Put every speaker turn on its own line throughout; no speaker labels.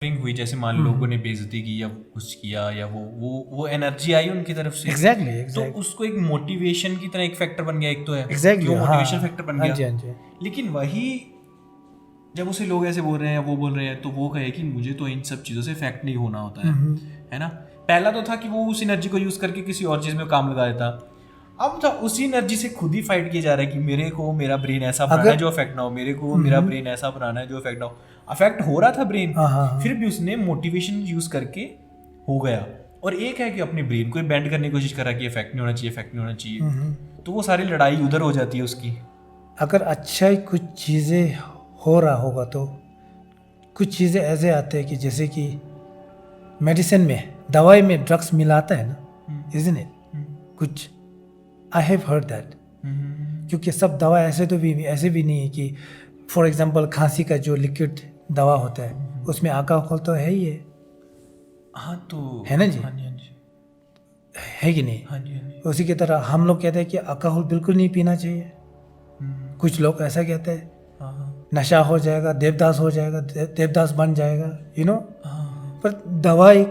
हुई, जैसे मान लो लोगों ने बेइज्जती की या कुछ किया या वो एनर्जी आई उनकी तरफ से,
एग्जैक्टली
तो
एग्जैक्टली
उसको एक मोटिवेशन की तरह एक फैक्टर बन गया, एक तो है कि
एग्जैक्टली
वो
हाँ
मोटिवेशन फैक्टर बन
हाँ
गया।
जी हाँ जी
लेकिन वही जब उसे लोग ऐसे बोल रहे हैं, वो बोल रहे हैं, तो वो कहे कि मुझे तो इन सब चीज़ों से इफेक्ट नहीं होना होता है ना। पहला तो था कि वो उस एनर्जी को यूज़ करके किसी और चीज़ में काम लगा देता। अब था उसी एनर्जी से खुद ही फाइट किया जा रहा है कि मेरे को मेरा ब्रेन ऐसा बनाना है
अगर
जो अफेक्ट ना हो, मेरे को मेरा ब्रेन ऐसा बनाना है जो अफेक्ट ना हो। अफेक्ट हो रहा था ब्रेन,
हाँ हाँ हाँ
फिर भी उसने मोटिवेशन यूज़ करके हो गया। और एक है कि अपने ब्रेन को बेंड करने की कोशिश कर रहा है कि इफेक्ट नहीं होना चाहिए, इफेक्ट नहीं होना चाहिए, तो वो सारी लड़ाई उधर हो जाती है उसकी।
अगर अच्छा ही कुछ चीज़ें हो रहा होगा तो कुछ चीज़ें ऐसे आते हैं कि जैसे कि मेडिसिन में दवाई में ड्रग्स मिलाता है ना, इजंट इट कुछ आई हैव हर्ड दैट। क्योंकि सब दवा ऐसे भी नहीं है कि फॉर एग्जांपल खांसी का जो लिक्विड दवा होता है उसमें अल्कोहल तो है ही
हाँ तो
है ना जी,
हाँ जी, हाँ जी,
है कि नहीं।
हाँ जी, हाँ जी।
उसी की तरह हम लोग कहते हैं कि अल्कोहल बिल्कुल नहीं पीना चाहिए, कुछ लोग ऐसा कहते हैं
हाँ हाँ
नशा हो जाएगा, देवदास हो जाएगा, देवदास बन जाएगा
हाँ
पर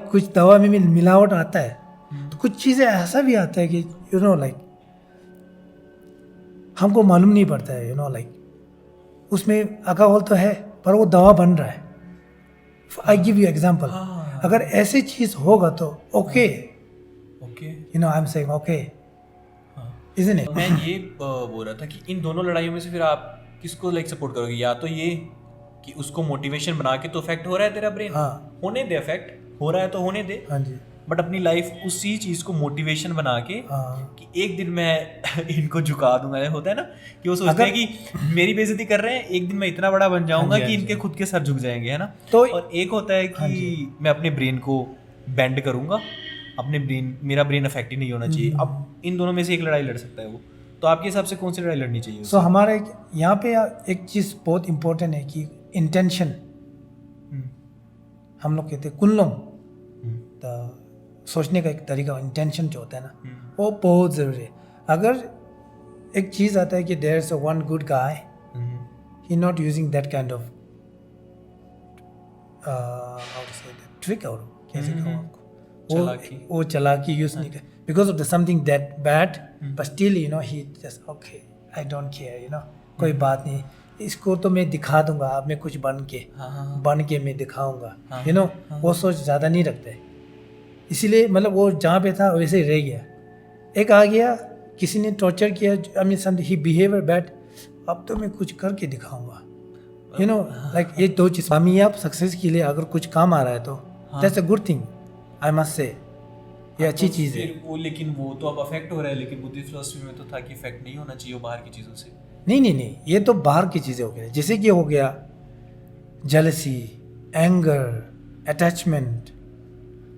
कुछ दवा में भी मिलावट आता है, तो कुछ चीज़ें ऐसा भी आता है कि लाइक हमको मालूम नहीं पड़ता है लाइक उसमें अल्कोहल तो है पर वो दवा बन रहा है। आई गिव यू एग्जांपल,
हाँ
अगर ऐसी चीज़ होगा तो okay,
okay.
I am saying okay,
हाँ,
इजंट इट।
मैं ये बोल रहा था कि इन दोनों लड़ाइयों में से फिर आप किसको लाइक सपोर्ट करोगे? या तो ये कि उसको मोटिवेशन बना के तो इफेक्ट हो रहा है तेरा ब्रेन,
हाँ
होने दे, इफेक्ट हो रहा है तो होने दे,
हाँ जी
बट अपनी लाइफ उसी चीज को मोटिवेशन बना के
हाँ।
कि एक दिन मैं इनको झुका दूंगा। होता है ना कि वो सोचते हैं
अगर
कि मेरी बेइज्जती कर रहे हैं, एक दिन मैं इतना बड़ा बन जाऊंगा
हाँ
कि
जी
इनके खुद के सर झुक जाएंगे, है ना।
तो
और एक होता है
हाँ जी
कि मैं अपने ब्रेन को बेंड करूंगा, अपने ब्रेन मेरा ब्रेन अफेक्ट ही नहीं होना चाहिए। अब इन दोनों में से एक लड़ाई लड़ सकता है वो, तो आपके हिसाब से कौन सी लड़ाई लड़नी चाहिए
सो
उसे?
हमारे यहाँ पे एक चीज़ बहुत इम्पोर्टेंट है कि इंटेंशन,
हम्म,
हम लोग कहते हैं कुल्लम,
हम्म,
तो सोचने का एक तरीका इंटेंशन जो होता है ना
हम्म,
वो बहुत ज़रूरी है। अगर एक चीज़ आता है कि there is one good guy,
hmm,
he not using that kind of trick, और कैसे कहूँ आपको,
चालाकी।
वो चालाकी यूज नहीं कर because of the something that bad, but still he just okay, I don't care, कोई बात नहीं, इसको तो मैं दिखा दूंगा, अब मैं कुछ
हाँ हाँ
बन के मैं दिखाऊंगा,
हाँ,
वो सोच ज़्यादा नहीं रखते। इसीलिए मतलब वो जहाँ पे था वैसे ही रह गया। एक आ गया, किसी ने टॉर्चर किया, I mean he behaviour bad, अब तो मैं कुछ करके दिखाऊंगा, लाइक ये दो चीज़ कामयाब सक्सेस के लिए अगर कुछ काम आ रहा है तो that's a good thing, I must say ये अच्छी
तो
चीज़ है।
फिर वो, लेकिन वो तो अब अफेक्ट हो रहा है, लेकिन बुद्धिस्ट फिलोसफी में तो था कि इफेक्ट नहीं होना चाहिए वो बाहर की चीज़ों से।
नहीं, ये तो बाहर की चीज़ें हो गई, जैसे कि हो गया जेलसी, एंगर, अटैचमेंट,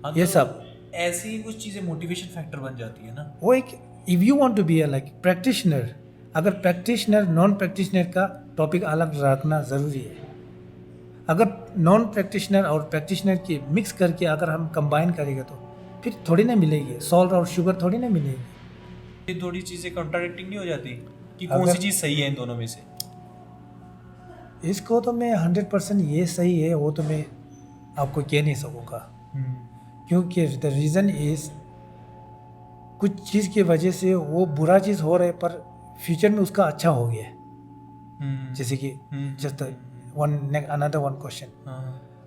हाँ,
ये
तो
सब।
ऐसी ही कुछ चीज़ें मोटिवेशन फैक्टर बन जाती है ना।
वो एक, if you want to be a like practitioner, अगर प्रैक्टिशनर नॉन प्रैक्टिशनर का टॉपिक अलग रखना ज़रूरी है। अगर नॉन प्रैक्टिशनर और प्रैक्टिशनर की मिक्स करके अगर हम कंबाइन करेंगे तो फिर थोड़ी ना मिलेगी, सॉल्ट और शुगर थोड़ी ना मिलेगी।
ये थोड़ी चीज़ें कॉन्ट्राडिक्टिंग नहीं हो जाती कि कौन
अगर
सी चीज़ सही है इन दोनों में से?
इसको तो मैं 100% ये सही है वो तो मैं आपको कह नहीं सकूँगा, क्योंकि द रीज़न इज़ कुछ चीज़ की वजह से वो बुरा चीज़ हो रहा है पर फ्यूचर में उसका अच्छा हो गया है। जैसे कि जस्ट अनदर वन क्वेश्चन,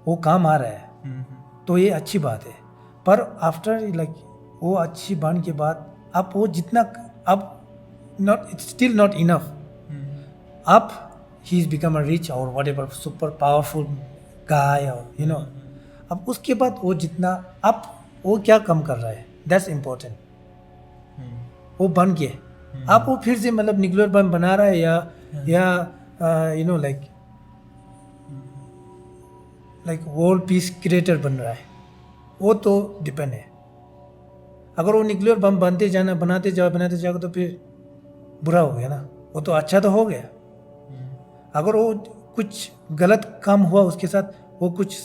वो काम आ रहा है तो ये अच्छी बात है, पर आफ्टर लाइक वो अच्छी बन के बाद आप वो जितना, अब not, it's still not enough, अब ही इज बिकम अ रिच और whatever super powerful guy, और अब उसके बाद वो जितना, अब वो क्या कम कर रहा है, दैट्स इम्पोर्टेंट। वो बन के अब वो फिर से मतलब न्यूक्लियर बम बना रहा है या लाइक वर्ल्ड पीस क्रिएटर बन रहा है, वो तो डिपेंड है। अगर वो न्यूक्लियर बम बनाते जाओगे तो फिर बुरा हो गया ना, वो तो अच्छा तो हो गया। अगर वो कुछ गलत काम हुआ उसके साथ, वो कुछ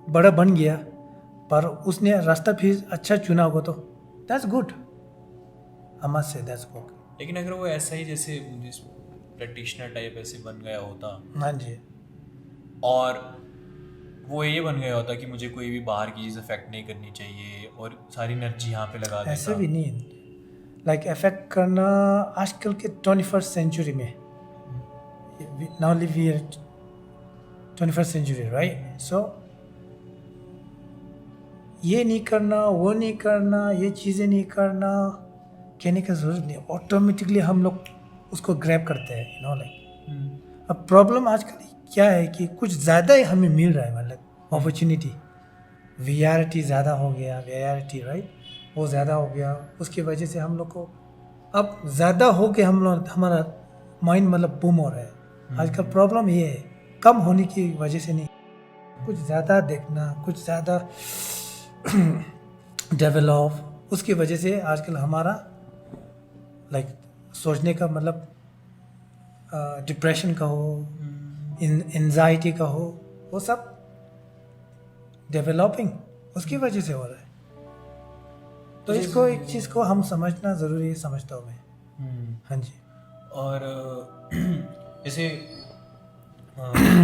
बड़ा बन गया पर उसने रास्ता फिर अच्छा चुना होगा तो that's good, I must say that's good.
लेकिन अगर वो ऐसा ही जैसे प्रैक्टिशनर टाइप ऐसे बन गया होता
हाँ जी
और वो ये बन गया होता कि मुझे कोई भी बाहर की चीज़ अफेक्ट नहीं करनी चाहिए और सारी एनर्जी यहाँ पे लगा देता।
ऐसे भी नहीं, लाइक अफेक्ट करना आजकल के 21st सेंचुरी में, now live in 21st century, right? So ये नहीं करना, वो नहीं करना, ये चीज़ें नहीं करना कहने का ज़रूरत नहीं, ऑटोमेटिकली हम लोग उसको ग्रैब करते हैं, यू नो लाइक। अब प्रॉब्लम आजकल क्या है कि कुछ ज़्यादा ही हमें मिल रहा है, मतलब अपॉर्चुनिटी, वीआरटी ज़्यादा हो गया, वीआरटी, राइट, वो ज़्यादा हो गया, उसकी वजह से हम लोग को अब ज़्यादा हो के हम लोग, हमारा माइंड मतलब बूम हो रहा है। आजकल प्रॉब्लम ये है, कम होने की वजह से नहीं, कुछ ज़्यादा देखना, कुछ ज़्यादा डेवलप, उसकी वजह से आजकल हमारा लाइक सोचने का मतलब डिप्रेशन का हो, एंजाइटी का हो, वो सब डेवलपिंग उसकी वजह से हो रहा है। तो इसको, एक चीज़ को हम समझना ज़रूरी है, समझता हूँ मैं। हाँ जी।
और जैसे